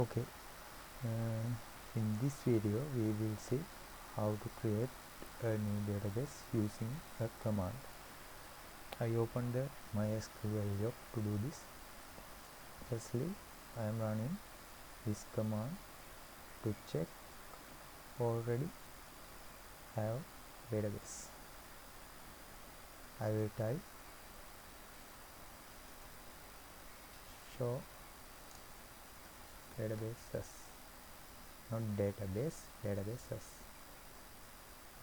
Okay, in this video we will see how to create a new database using a command. I open the MySQL job to do this. Firstly, I am running this command to check already have database. I will type show databases, not database, databases.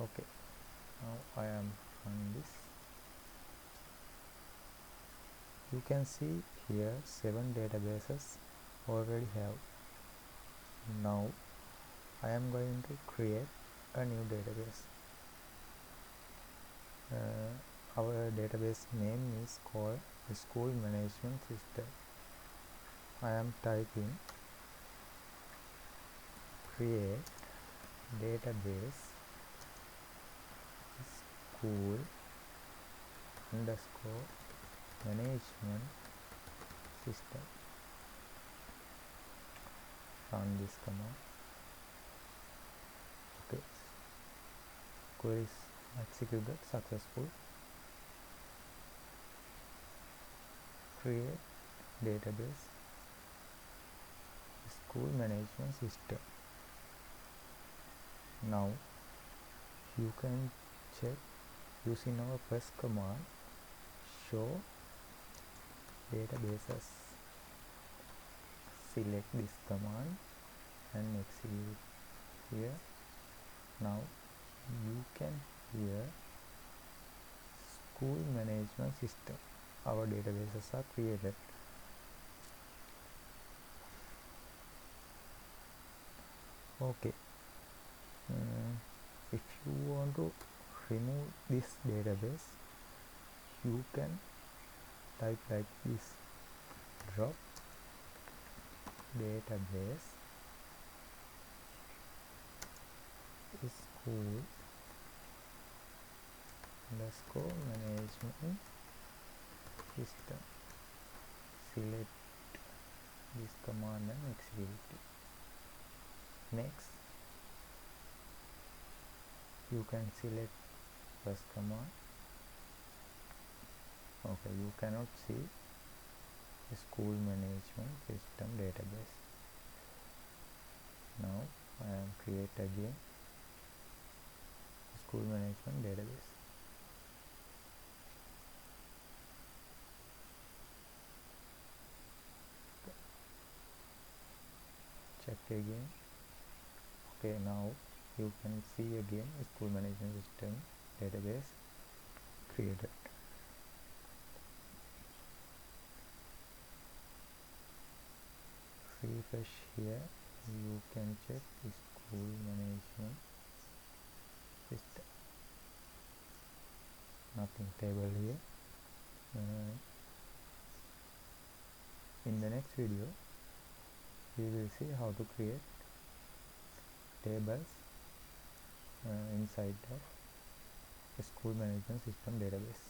Okay, now I am on this. You can see here 7 databases already have. Now I am going to create a new database. Our database name is called School Management System. I am typing create database school underscore management system. Run this command. Okay, query is executed successful. Create database school management system. Now you can check using our first command show databases. Select this command and execute here. Now you can hear school management system. Our databases are created. Okay, if you want to remove this database, you can type like this: drop database school underscore management system. Select this command and execute it. Next, you can select first command. Okay, you cannot see the school management system database. Now I am create again school management database. Check again. Okay, now you can see again school management system database created. Refresh here, you can check the school management system. Nothing table here. In the next video we will see how to create tables inside of the school management system database.